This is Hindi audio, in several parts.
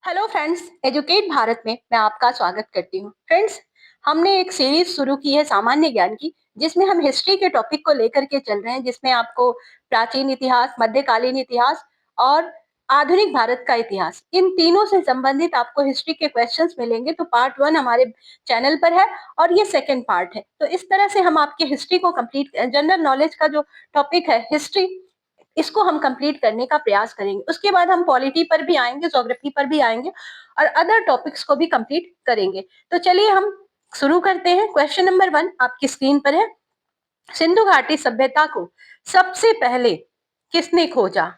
हेलो फ्रेंड्स, एजुकेट भारत में मैं आपका स्वागत करती हूँ। फ्रेंड्स, हमने एक सीरीज शुरू की है सामान्य ज्ञान की, जिसमें हम हिस्ट्री के टॉपिक को लेकर के चल रहे हैं, जिसमें आपको प्राचीन इतिहास, मध्यकालीन इतिहास और आधुनिक भारत का इतिहास, इन तीनों से संबंधित आपको हिस्ट्री के क्वेश्चंस मिलेंगे। तो पार्ट 1 हमारे चैनल पर है और ये सेकेंड पार्ट है। तो इस तरह से हम आपके हिस्ट्री को कंप्लीट, जनरल नॉलेज का जो टॉपिक है हिस्ट्री, इसको हम कंप्लीट करने का प्रयास करेंगे। उसके बाद हम पॉलिटी पर भी आएंगे, ज्योग्राफी पर भी आएंगे और अदर टॉपिक्स को भी कंप्लीट करेंगे। तो चलिए हम शुरू करते हैं। क्वेश्चन नंबर 1 आपकी स्क्रीन पर है। सिंधु घाटी सभ्यता को सबसे पहले किसने खोजा?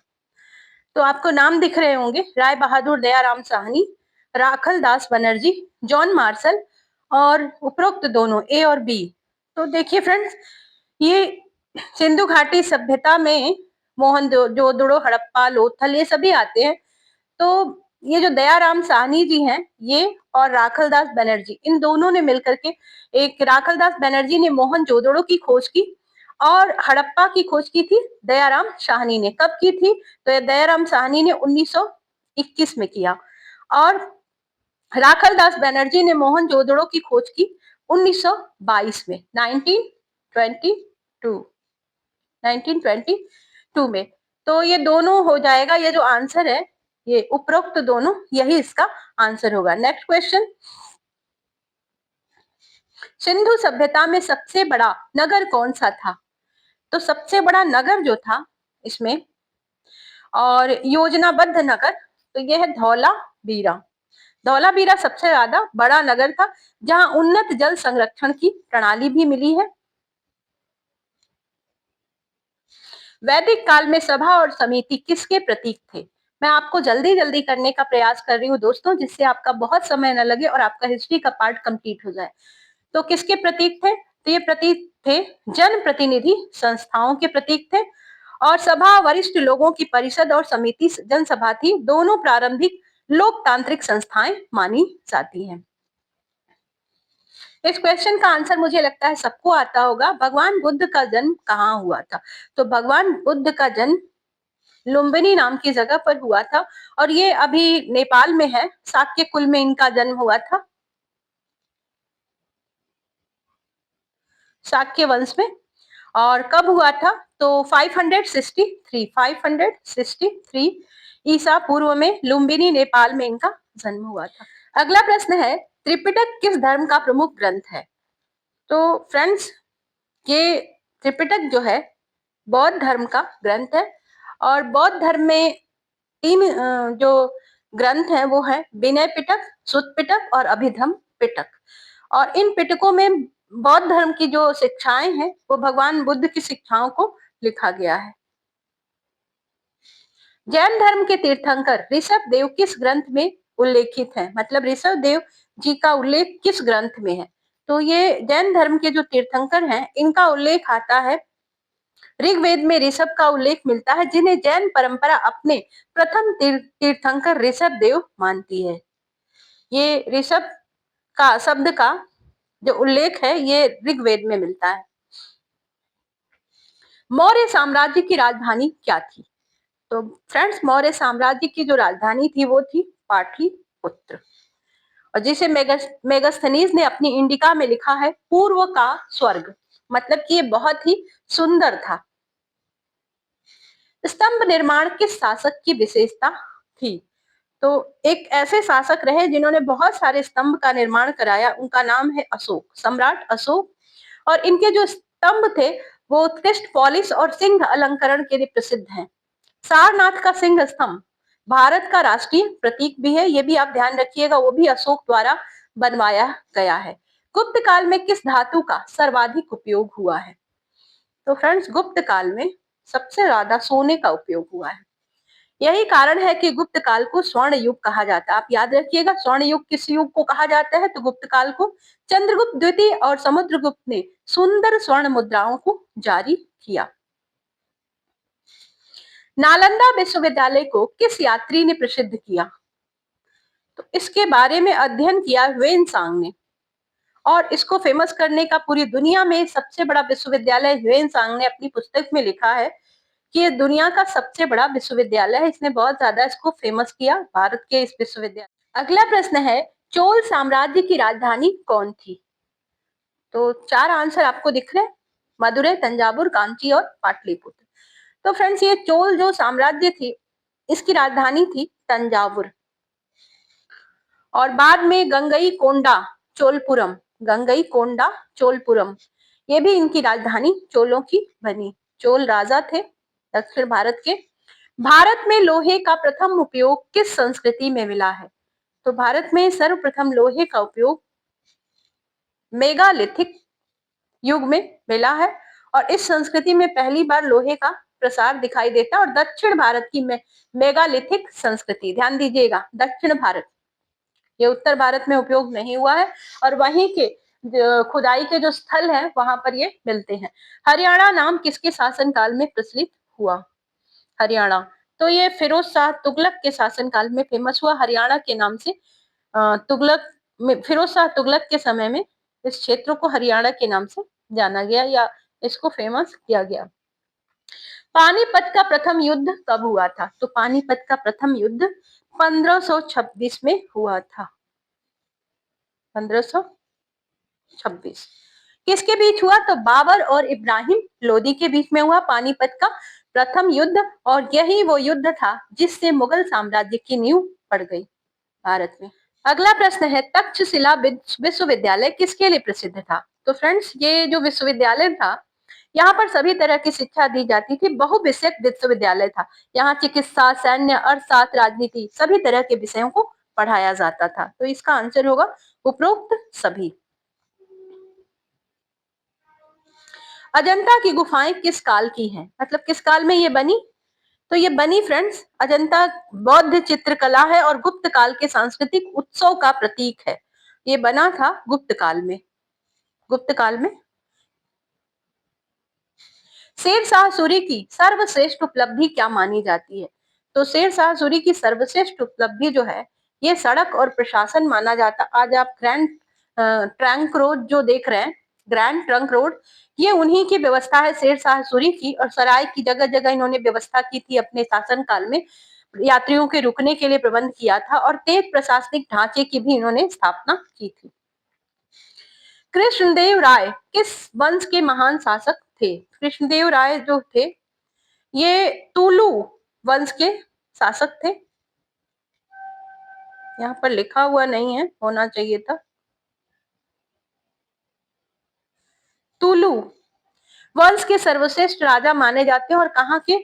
तो आपको नाम दिख रहे होंगे, राय बहादुर दयाराम साहनी, राखल दास बनर्जी, जॉन मार्शल और उपरोक्त दोनों ए और बी। तो देखिए फ्रेंड्स, ये सिंधु घाटी सभ्यता में मोहनजोदड़ो, हड़प्पा, लोथल ये सभी आते हैं। तो ये जो दयाराम साहनी जी हैं, ये और राखलदास बनर्जी, इन दोनों ने मिलकर के, एक राखलदास बनर्जी ने मोहनजोदड़ो की खोज की और हड़प्पा की खोज की थी दयाराम साहनी ने। कब की थी? तो ये दयाराम साहनी ने 1921 में किया और राखलदास बनर्जी ने मोहनजोदड़ो की खोज की 1922 में, 1922 में। तो ये दोनों हो जाएगा, ये जो आंसर है, ये उपरोक्त दोनों, यही इसका आंसर होगा। नेक्स्ट क्वेश्चन, सिंधु सभ्यता में सबसे बड़ा नगर कौन सा था? तो सबसे बड़ा नगर जो था इसमें और योजनाबद्ध नगर, तो यह है धौलावीरा। धौलावीरा सबसे ज्यादा बड़ा नगर था, जहां उन्नत जल संरक्षण की प्रणाली भी मिली है। वैदिक काल में सभा और समिति किसके प्रतीक थे? मैं आपको जल्दी जल्दी करने का प्रयास कर रही हूँ दोस्तों, जिससे आपका बहुत समय न लगे और आपका हिस्ट्री का पार्ट कंप्लीट हो जाए। तो किसके प्रतीक थे? तो ये प्रतीक थे जन प्रतिनिधि संस्थाओं के प्रतीक थे। और सभा वरिष्ठ लोगों की परिषद और समिति जनसभा थी, दोनों प्रारंभिक लोकतांत्रिक संस्थाएं मानी जाती हैं। इस क्वेश्चन का आंसर मुझे लगता है सबको आता होगा। भगवान बुद्ध का जन्म कहाँ हुआ था? तो भगवान बुद्ध का जन्म लुम्बिनी नाम की जगह पर हुआ था और ये अभी नेपाल में है। शाक्य कुल में इनका जन्म हुआ था, शाक्य वंश में। और कब हुआ था? तो 563 ईसा पूर्व में लुम्बिनी नेपाल में इनका जन्म हुआ था। अगला प्रश्न है, त्रिपिटक किस धर्म का प्रमुख ग्रंथ है? तो फ्रेंड्स, ये त्रिपिटक जो है बौद्ध धर्म का ग्रंथ है और बौद्ध धर्म में तीन जो ग्रंथ हैं वो है विनय पिटक, सुत्त पिटक और अभिधम्म पिटक। और इन पिटकों में बौद्ध धर्म की जो शिक्षाएं हैं वो भगवान बुद्ध की शिक्षाओं को लिखा गया है। जैन धर्म के तीर्थंकर ऋषभ देव किस ग्रंथ में उल्लेखित हैं? मतलब ऋषभ देव जी का उल्लेख किस ग्रंथ में है? तो ये जैन धर्म के जो तीर्थंकर हैं, इनका उल्लेख आता है ऋग्वेद में। ऋषभ का उल्लेख मिलता है, जिन्हें जैन परंपरा अपने प्रथम तीर्थंकर ऋषभ देव मानती है। ये ऋषभ का शब्द का जो उल्लेख है ये ऋग्वेद में मिलता है। मौर्य साम्राज्य की राजधानी क्या थी? तो फ्रेंड्स, मौर्य साम्राज्य की जो राजधानी थी वो थी पाटलिपुत्र, और जिसे मेगास्थनीज ने अपनी इंडिका में लिखा है पूर्व का स्वर्ग, मतलब कि ये बहुत ही सुंदर था। स्तंभ निर्माण किस शासक की विशेषता थी? तो एक ऐसे शासक रहे जिन्होंने बहुत सारे स्तंभ का निर्माण कराया, उनका नाम है अशोक, सम्राट अशोक। और इनके जो स्तंभ थे वो उत्कृष्ट पॉलिश और सिंह अलंकरण के लिए प्रसिद्ध हैं। सारनाथ का सिंह स्तंभ भारत का राष्ट्रीय प्रतीक भी है, ये भी आप ध्यान रखिएगा, वो भी अशोक द्वारा बनवाया गया है। गुप्त काल में किस धातु का सर्वाधिक उपयोग हुआ है? तो फ्रेंड्स, गुप्त काल में सबसे ज्यादा सोने का उपयोग हुआ है। यही कारण है कि गुप्त काल को स्वर्ण युग कहा जाता है। आप याद रखिएगा, स्वर्ण युग किस युग को कहा जाता है? तो गुप्त काल को। चंद्रगुप्त द्वितीय और समुद्रगुप्त ने सुंदर स्वर्ण मुद्राओं को जारी किया। नालंदा विश्वविद्यालय को किस यात्री ने प्रसिद्ध किया? तो इसके बारे में अध्ययन किया ह्वेनसांग ने, और इसको फेमस करने का पूरी दुनिया में सबसे बड़ा विश्वविद्यालय ह्वेनसांग ने अपनी पुस्तक में लिखा है कि ये दुनिया का सबसे बड़ा विश्वविद्यालय है। इसने बहुत ज्यादा इसको फेमस किया, भारत के इस विश्वविद्यालय। अगला प्रश्न है, चोल साम्राज्य की राजधानी कौन थी? तो चार आंसर आपको दिख रहे हैं, मदुरै, तंजावुर, कांची और पाटलिपुत्र। तो फ्रेंड्स, ये चोल जो साम्राज्य थी, इसकी राजधानी थी तंजावुर। और बाद में गंगई कोंडा चोलपुरम, गंगई कोंडा चोलपुरम, ये भी इनकी राजधानी चोलों की बनी। चोल राजा थे दक्षिण भारत के। भारत में लोहे का प्रथम उपयोग किस संस्कृति में मिला है? तो भारत में सर्वप्रथम लोहे का उपयोग मेगालिथिक युग में मिला है, और इस संस्कृति में पहली बार लोहे का प्रसार दिखाई देता है। और दक्षिण भारत की मेगालिथिक संस्कृति, ध्यान दीजिएगा, दक्षिण भारत, ये उत्तर भारत में उपयोग नहीं हुआ है, और वहीं के खुदाई के जो स्थल हैं वहां पर ये मिलते हैं। हरियाणा नाम किसके शासनकाल में प्रचलित हुआ? हरियाणा, तो ये फिरोज शाह तुगलक के शासनकाल में फेमस हुआ हरियाणा के नाम से। तुगलक में, फिरोज शाह तुगलक के समय में इस क्षेत्र को हरियाणा के नाम से जाना गया, या इसको फेमस किया गया। पानीपत का प्रथम युद्ध कब हुआ था? तो पानीपत का प्रथम युद्ध 1526 में हुआ था। 1526 किसके बीच हुआ? तो बाबर और इब्राहिम लोदी के बीच में हुआ पानीपत का प्रथम युद्ध, और यही वो युद्ध था जिससे मुगल साम्राज्य की नींव पड़ गई भारत में। अगला प्रश्न है, तक्षशिला विश्वविद्यालय किसके लिए प्रसिद्ध था? तो फ्रेंड्स, ये जो विश्वविद्यालय था, यहाँ पर सभी तरह की शिक्षा दी जाती थी, बहुविषयक विश्वविद्यालय था। यहाँ चिकित्सा, सैन्य, अर्थशास्त्र, राजनीति, सभी तरह के विषयों को पढ़ाया जाता था। तो इसका आंसर होगा उपरोक्त सभी। अजंता की गुफाएं किस काल की हैं? मतलब किस काल में ये बनी? तो ये बनी फ्रेंड्स, अजंता बौद्ध चित्रकला है और गुप्त काल के सांस्कृतिक उत्सव का प्रतीक है। ये बना था गुप्त काल में। गुप्त काल में। शेर शाह सूरी की सर्वश्रेष्ठ उपलब्धि क्या मानी जाती है? तो शेर शाह सूरी की सर्वश्रेष्ठ उपलब्धि जो है, ये सड़क और प्रशासन माना जाता। आज आप ग्रैंड ट्रंक रोड जो देख रहे हैं, ग्रैंड ट्रंक रोड, ये उन्हीं की व्यवस्था है, शेर शाह सूरी की। और सराय की जगह जगह इन्होंने व्यवस्था की थी अपने शासन काल में, यात्रियों के रुकने के लिए प्रबंध किया था, और तेज प्रशासनिक ढांचे की भी इन्होंने स्थापना की थी। कृष्णदेव राय किस वंश के महान शासक थे? कृष्णदेव राय जो थे, ये तुलु वंश के शासक थे। यहाँ पर लिखा हुआ नहीं है, होना चाहिए था। तुलु वंश के सर्वश्रेष्ठ राजा माने जाते हैं, और कहाँ के?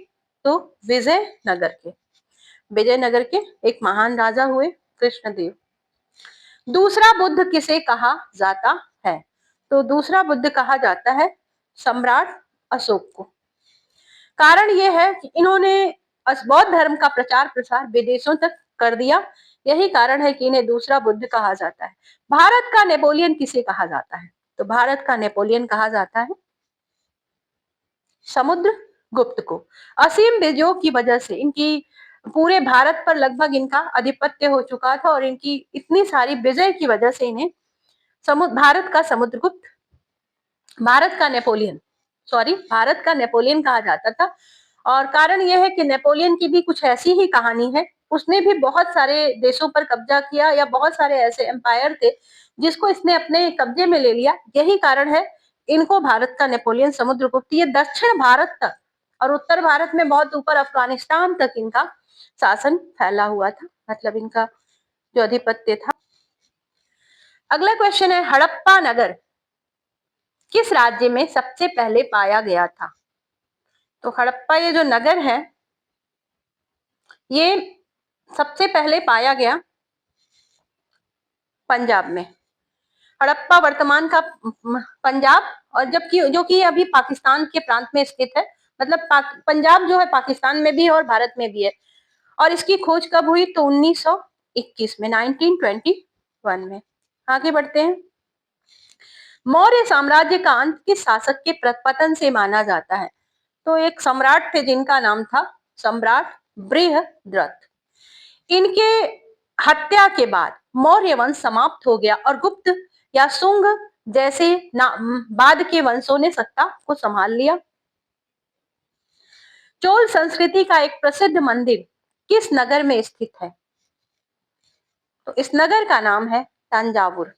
तो विजयनगर के। विजयनगर के एक महान राजा हुए कृष्णदेव। दूसरा बुद्ध किसे कहा जाता है? तो दूसरा बुद्ध कहा जाता है सम्राट अशोक को। कारण यह है कि इन्होंने बौद्ध धर्म का प्रचार प्रसार विदेशों तक कर दिया। यही कारण है कि इन्हें दूसरा बुद्ध कहा जाता है। भारत का नेपोलियन किसे कहा जाता है? तो भारत का नेपोलियन कहा जाता है समुद्र गुप्त को। असीम विजयों की वजह से इनकी पूरे भारत पर लगभग इनका आधिपत्य हो चुका था, और इनकी इतनी सारी विजय की वजह से इन्हें भारत का समुद्रगुप्त, भारत का नेपोलियन, सॉरी, भारत का नेपोलियन कहा जाता था। और कारण यह है कि नेपोलियन की भी कुछ ऐसी ही कहानी है। उसने भी बहुत सारे देशों पर कब्जा किया, या बहुत सारे ऐसे एम्पायर थे जिसको इसने अपने कब्जे में ले लिया। यही कारण है इनको भारत का नेपोलियन समुद्रगुप्त। ये दक्षिण भारत तक और उत्तर भारत में बहुत ऊपर अफगानिस्तान तक इनका शासन फैला हुआ था, मतलब इनका जो अधिपत्य था। अगला क्वेश्चन है, हड़प्पा नगर किस राज्य में सबसे पहले पाया गया था? तो हड़प्पा ये जो नगर है, ये सबसे पहले पाया गया पंजाब में। हड़प्पा वर्तमान का पंजाब, और जबकि जो कि अभी पाकिस्तान के प्रांत में स्थित है। मतलब पंजाब जो है पाकिस्तान में भी है और भारत में भी है। और इसकी खोज कब हुई? तो 1921 में, 1921 में। आगे बढ़ते हैं। मौर्य साम्राज्य का अंत किस शासक के पतन से माना जाता है? तो एक सम्राट थे जिनका नाम था सम्राट बृहद्रथ। इनके हत्या के बाद मौर्य वंश समाप्त हो गया, और गुप्त या शुंग जैसे बाद के वंशों ने सत्ता को संभाल लिया। चोल संस्कृति का एक प्रसिद्ध मंदिर किस नगर में स्थित है? तो इस नगर का नाम है तंजावुर।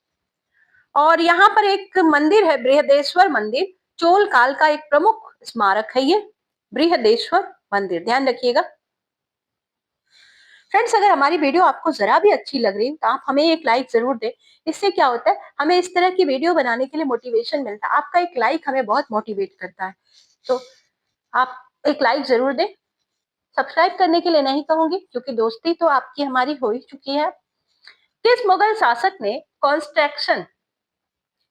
और यहाँ पर एक मंदिर है, बृहदेश्वर मंदिर, चोल काल का एक प्रमुख स्मारक है ये बृहदेश्वर मंदिर, ध्यान रखिएगा। फ्रेंड्स, अगर हमारी वीडियो आपको जरा भी अच्छी लग रही है तो आप हमें एक लाइक जरूर दें। इससे क्या होता है, हमें इस तरह की वीडियो बनाने के लिए मोटिवेशन मिलता है। आपका एक लाइक हमें बहुत मोटिवेट करता है, तो आप एक लाइक जरूर दें। सब्सक्राइब करने के लिए नहीं कहूंगी, क्योंकि दोस्ती तो आपकी हमारी हो ही चुकी है। किस मुगल शासक ने कॉन्स्ट्रक्शन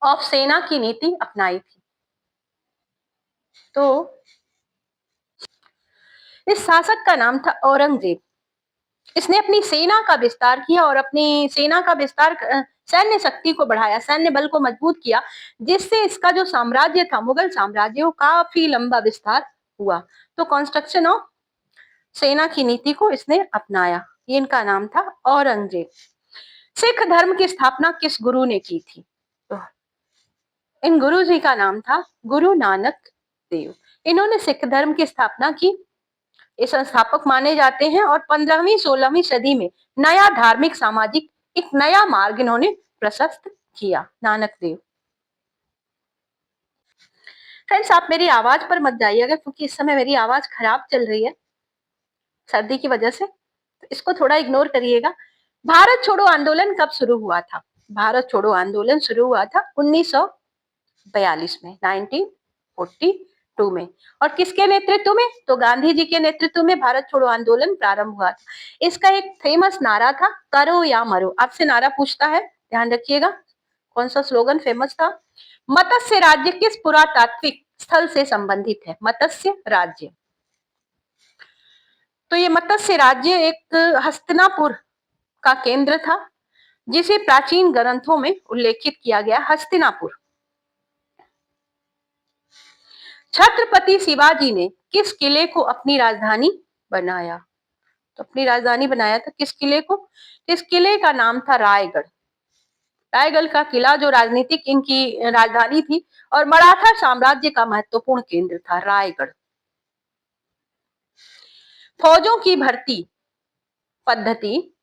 ऑफ सेना की नीति अपनाई थी? तो इस शासक का नाम था औरंगजेब। इसने अपनी सेना का विस्तार किया और अपनी सेना का विस्तार सैन्य शक्ति को बढ़ाया, सैन्य बल को मजबूत किया, जिससे इसका जो साम्राज्य था, मुगल साम्राज्य, वो काफी लंबा विस्तार हुआ। तो कंस्ट्रक्शन ऑफ सेना की नीति को इसने अपनाया। ये इनका नाम था औरंगजेब। सिख धर्म की स्थापना किस गुरु ने की थी? तो इन गुरु जी का नाम था गुरु नानक देव। इन्होंने सिख धर्म की स्थापना की। ये संस्थापक माने जाते हैं और 15वीं 16वीं सदी में नया धार्मिक सामाजिक एक नया मार्ग इन्होंने प्रशस्त किया, नानक देव। फ्रेंड्स, आप मेरी आवाज पर मत जाइएगा, क्योंकि इस समय मेरी आवाज खराब चल रही है सर्दी की वजह से, तो इसको थोड़ा इग्नोर करिएगा। भारत छोड़ो आंदोलन कब शुरू हुआ था? भारत छोड़ो आंदोलन शुरू हुआ था 1942 में, 1942 में। और किसके नेतृत्व में? तो गांधी जी के नेतृत्व में भारत छोड़ो आंदोलन प्रारंभ हुआ था। इसका एक फेमस नारा था, करो या मरो। आपसे नारा पूछता है, ध्यान रखिएगा। कौन सा स्लोगन फेमस था? मत्स्य राज्य किस पुरातात्विक स्थल से संबंधित है? मत्स्य राज्य। तो ये मत्स्य राज्य एक हस्तिनापुर का केंद्र था, जिसे प्राचीन ग्रंथों में उल्लेखित किया गया, हस्तिनापुर। छत्रपति शिवाजी ने किस किले को अपनी राजधानी बनाया? तो अपनी राजधानी बनाया था किस किले को? इस किले का नाम था रायगढ़। रायगढ़ का किला जो राजनीतिक इनकी राजधानी थी और मराठा साम्राज्य का महत्वपूर्ण केंद्र था, रायगढ़। फौजों की भर्ती पद्धति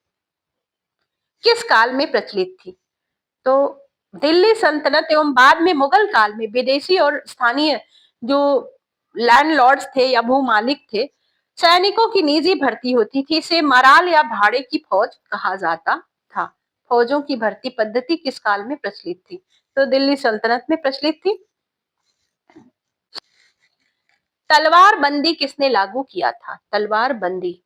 किस काल में प्रचलित थी? तो दिल्ली सल्तनत एवं बाद में मुगल काल में विदेशी और स्थानीय जो लैंडलॉर्ड्स थे या भूमालिक थे, सैनिकों की निजी भर्ती होती थी। इसे मराल या भाड़े की फौज कहा जाता था। फौजों की भर्ती पद्धति किस काल में प्रचलित थी? तो दिल्ली सल्तनत में प्रचलित थी। तलवार बंदी किसने लागू किया था? तलवार बंदी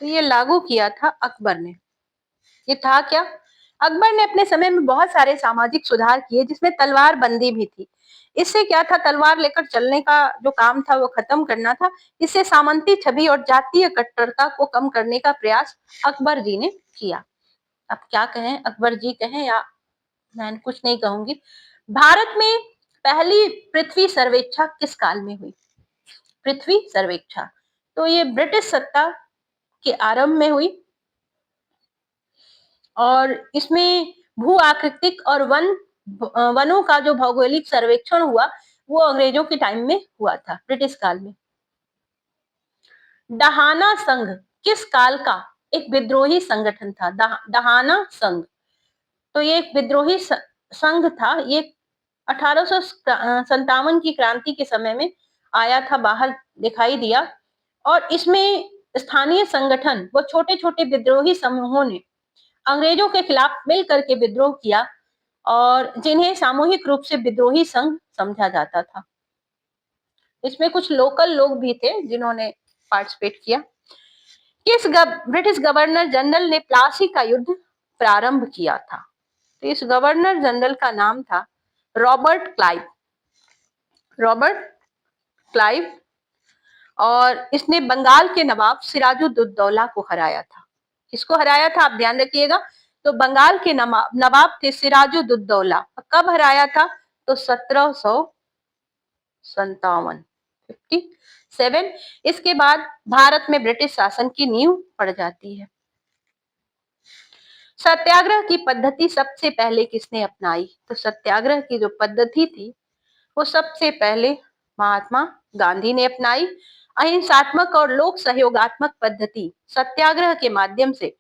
तो ये लागू किया था अकबर ने। ये था क्या? अकबर ने अपने समय में बहुत सारे सामाजिक सुधार किए, जिसमें तलवार बंदी भी थी। इससे क्या था, तलवार लेकर चलने का जो काम था वो खत्म करना था। इससे सामंती छवि और जातीय कट्टरता को कम करने का प्रयास अकबर जी ने किया। अब क्या कहें, अकबर जी कहें या मैं कुछ नहीं कहूंगी। भारत में पहली पृथ्वी सर्वेक्षण किस काल में हुई? पृथ्वी सर्वेक्षण तो ये ब्रिटिश सत्ता के आरंभ में हुई, और इसमें भू आकृतिक और वनों का जो भौगोलिक सर्वेक्षण हुआ वो अंग्रेजों के टाइम में हुआ था, ब्रिटिश काल में। दहाना संघ किस काल का एक विद्रोही संगठन था? दहाना संघ तो ये एक विद्रोही संघ था। ये 1857 की क्रांति के समय में आया था, बाहर दिखाई दिया। और इसमें स्थानीय संगठन, वो छोटे छोटे विद्रोही समूहों ने अंग्रेजों के खिलाफ मिलकर के विद्रोह किया, और जिन्हें सामूहिक रूप से विद्रोही संघ समझा जाता था। इसमें कुछ लोकल लोग भी थे जिन्होंने पार्टिसिपेट किया। किस ब्रिटिश गवर्नर जनरल ने प्लासी का युद्ध प्रारंभ किया था? तो इस गवर्नर जनरल का नाम था रॉबर्ट क्लाइव। रॉबर्ट क्लाइव, और इसने बंगाल के नवाब सिराजुद्दौला को हराया था। किसको हराया था आप ध्यान रखिएगा। तो बंगाल के नवाब थे सिराजुद्दौला। कब हराया था? तो 1757, 57। इसके बाद भारत में ब्रिटिश शासन की नींव पड़ जाती है। सत्याग्रह की पद्धति सबसे पहले किसने अपनाई? तो सत्याग्रह की जो पद्धति थी वो सबसे पहले महात्मा गांधी ने अपनाई। अहिंसात्मक और लोक सहयोगात्मक पद्धति सत्याग्रह के माध्यम से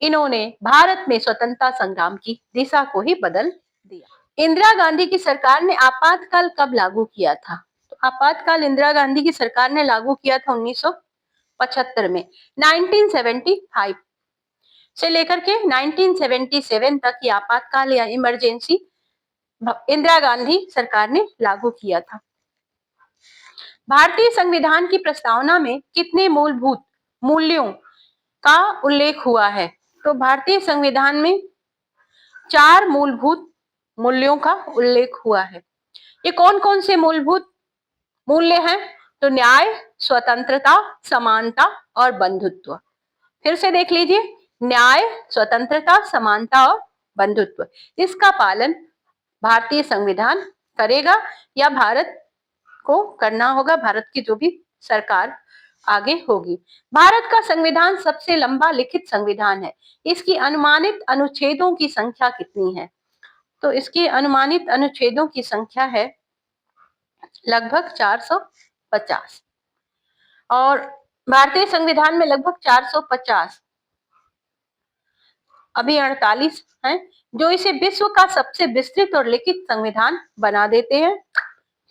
इन्होंने भारत में स्वतंत्रता संग्राम की दिशा को ही बदल दिया। इंदिरा गांधी की सरकार ने आपातकाल कब लागू किया था? तो आपातकाल इंदिरा गांधी की सरकार ने लागू किया था 1975 में। 1975 से लेकर के 1977 तक ये आपातकाल या इमरजेंसी इंदिरा गांधी सरकार ने लागू किया था। भारतीय संविधान की प्रस्तावना में कितने मूलभूत मूल्यों का उल्लेख हुआ है? तो भारतीय संविधान में 4 मूलभूत मूल्यों का उल्लेख हुआ है। ये कौन कौन से मूलभूत मूल्य हैं? तो न्याय, स्वतंत्रता, समानता और बंधुत्व। फिर से देख लीजिए, न्याय, स्वतंत्रता, समानता और बंधुत्व। इसका पालन भारतीय संविधान करेगा या भारत को करना होगा, भारत की जो भी सरकार आगे होगी। भारत का संविधान सबसे लंबा लिखित संविधान है। इसकी अनुमानित अनुच्छेदों की संख्या कितनी है? तो इसकी अनुमानित अनुच्छेदों की संख्या है लगभग 450 और भारतीय संविधान में लगभग 450 अभी 48 हैं, जो इसे विश्व का सबसे विस्तृत और लिखित संविधान बना देते हैं,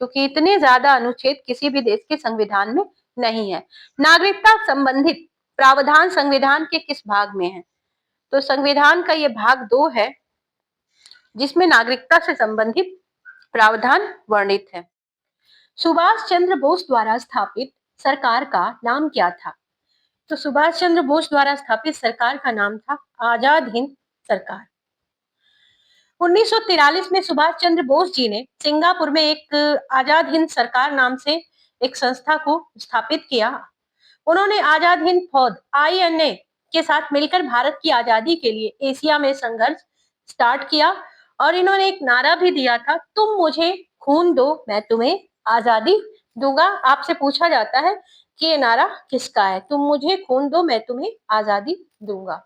क्योंकि इतने ज्यादा अनुच्छेद किसी भी देश के संविधान में नहीं है। नागरिकता संबंधित प्रावधान संविधान के किस भाग में है? तो संविधान का ये भाग 2 है, जिसमें नागरिकता से संबंधित प्रावधान वर्णित है। सुभाष चंद्र बोस द्वारा स्थापित सरकार का नाम क्या था? तो सुभाष चंद्र बोस द्वारा स्थापित सरकार का नाम था आजाद हिंद सरकार। 1943 में सुभाष चंद्र बोस जी ने सिंगापुर में एक आजाद हिंद सरकार नाम से एक संस्था को स्थापित किया। उन्होंने आजाद हिंद फौज INA के साथ मिलकर भारत की आजादी के लिए एशिया में संघर्ष स्टार्ट किया और इन्होंने एक नारा भी दिया था, तुम मुझे खून दो मैं तुम्हें आजादी दूंगा। आपसे पूछा जाता है कि ये नारा किसका है? तुम मुझे खून दो मैं तुम्हें आजादी दूंगा।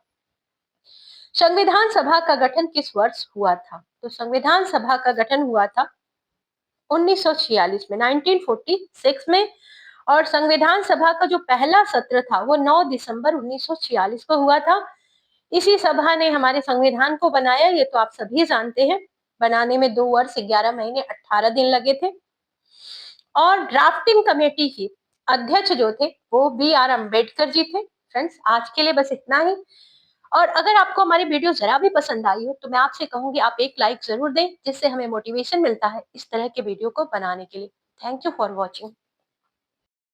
संविधान सभा का गठन किस वर्ष हुआ था? तो संविधान सभा का गठन हुआ था 1946 में, 1946 में। और संविधान सभा का जो पहला सत्र था वो 9 दिसंबर 1946 को हुआ था। इसी सभा ने हमारे संविधान को बनाया, ये तो आप सभी जानते हैं। बनाने में 2 वर्ष 11 महीने 18 दिन लगे थे। और ड्राफ्टिंग कमेटी की अध्यक्ष जो थे वो BR अम्बेडकर जी थे। फ्रेंड्स, आज के लिए बस इतना ही। और अगर आपको हमारी वीडियो जरा भी पसंद आई हो तो मैं आपसे कहूंगी आप एक लाइक जरूर दें, जिससे हमें मोटिवेशन मिलता है इस तरह के वीडियो को बनाने के लिए। Thank you for watching.